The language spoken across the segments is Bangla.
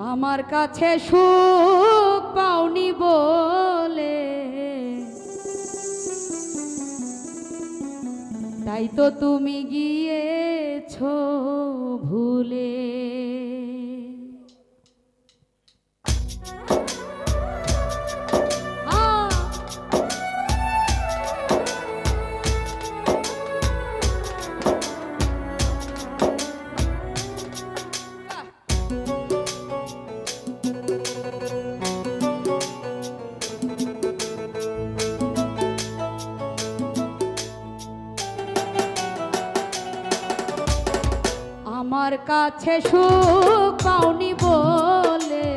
আমার কাছে সুখ পাওনি বলে তাই তো তুমি গিয়েছো ভুলে। আমার কাছে সুখ পাওনি বলে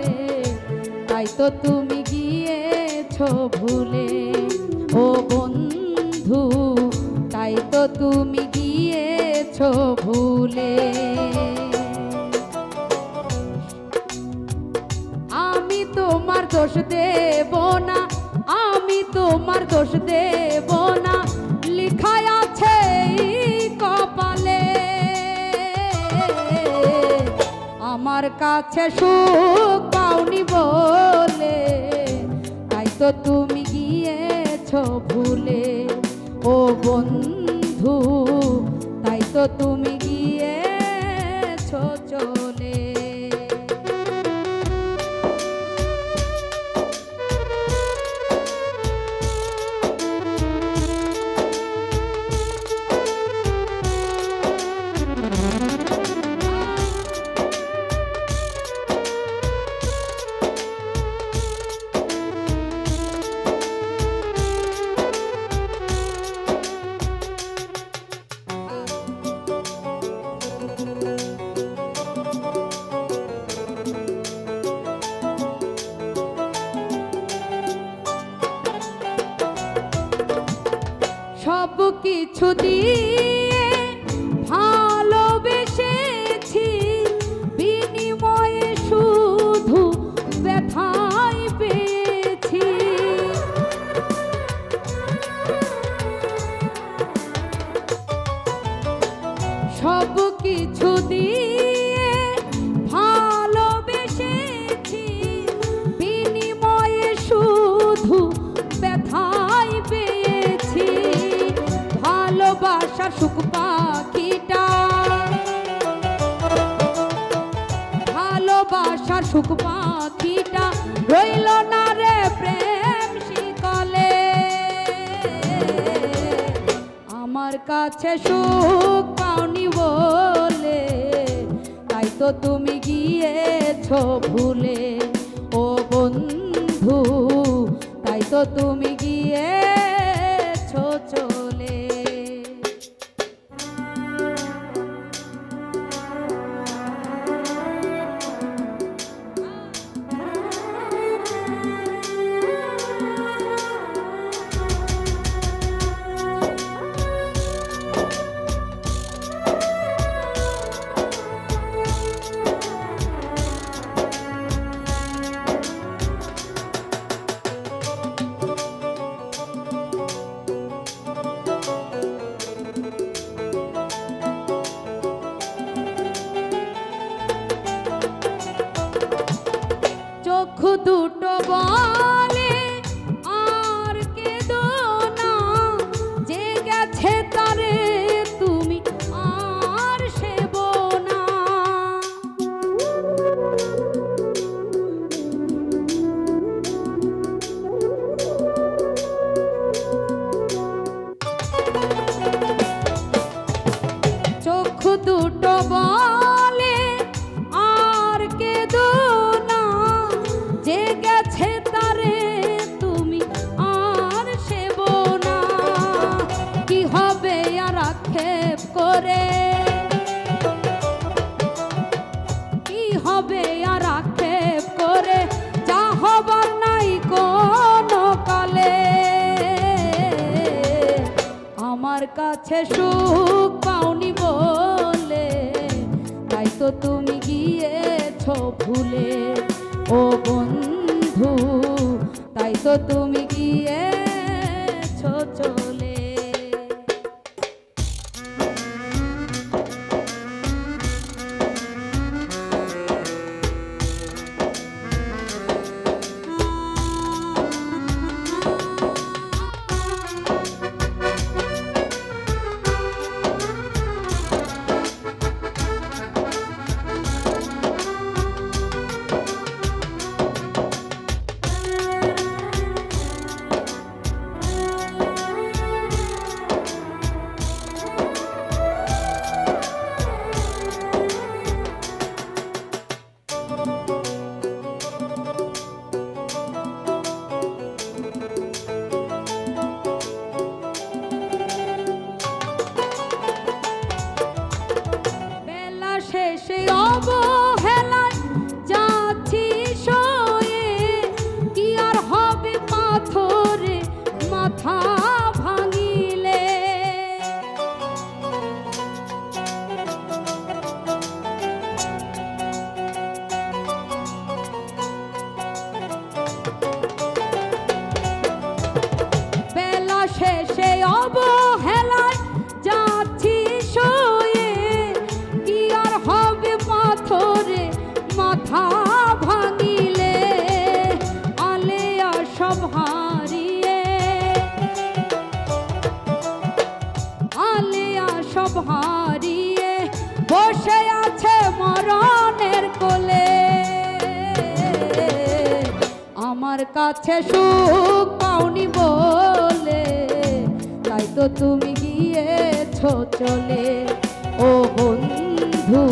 তাই তো তুমি গিয়েছো ভুলে। ও বন্ধু তাই তো তুমি গিয়েছো ভুলে। আমি তোমার দোষ দেব না, আমি তোমার দোষ দেব না, লিখায় আছে কপালে। আমার কাছে সুখ পাওনি বলে তাই তো তুমি গিয়েছো ভুলে। ও বন্ধু তাই তো তুমি গিয়েছো চলে। সব কিছু দিয়ে ভালোবেসেছি, বিনিময়ে শুধু ব্যথাই পেয়েছি। সব কিছু দিয়ে ভালোবেসেছি, বিনিময়ে শুধু ব্যথাই পেয়েছি। ভালোবাসার সুখ পাখিটা, ভালোবাসার সুখ পাখিটা রইল না রে প্রেম শিকলে। আমার কাছে সুখ পাওনি বলে তাই তো তুমি গিয়েছো ভুলে। ও বন্ধু তাই তো তুমি গিয়েছো চলে। চোখ দুটো বলে আর কেঁদো না, যে গেছে তারে তুমি আর সেবো না। চোখ দুটো বলে আর কেঁদো না, যে গেছে তারে তুমি আর সেবো না। কি হবে আর আক্ষেপ করে, কি হবে আর আক্ষেপ করে, যা হবার নাই কোনো কালে। আমার কাছে সুখ পাওনি বলে তাই তো তুমি গিয়েছো ভুলে। ও বন্ধু তাই তো তুমি গিয়েছো চলে। আমার কাছে সুখ পাওনি বলে তাই তো তুমি গিয়েছো চলে ও বন্ধু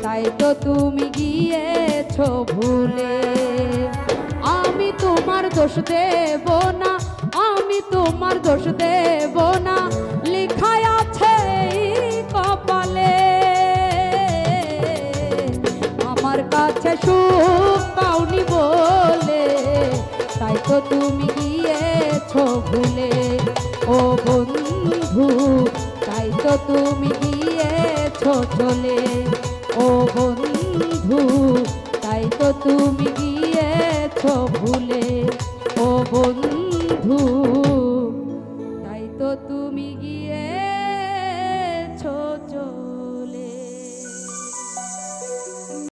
তাই তো তুমি গিয়েছো ভুলে আমি তোমার দোষ দেব না আমি তোমার দোষ দেব না লেখায় আছে এই কপালে আমার কাছে সুখ পাওনি বলে তাই তো তুমি গিয়েছো ভুলে ও বন্ধু তাই তো তুমি গিয়েছো চলে ও বন্ধু তাই তো তুমি গিয়েছো ভুলে ও বন্ধু তাই তো তুমি গিয়ে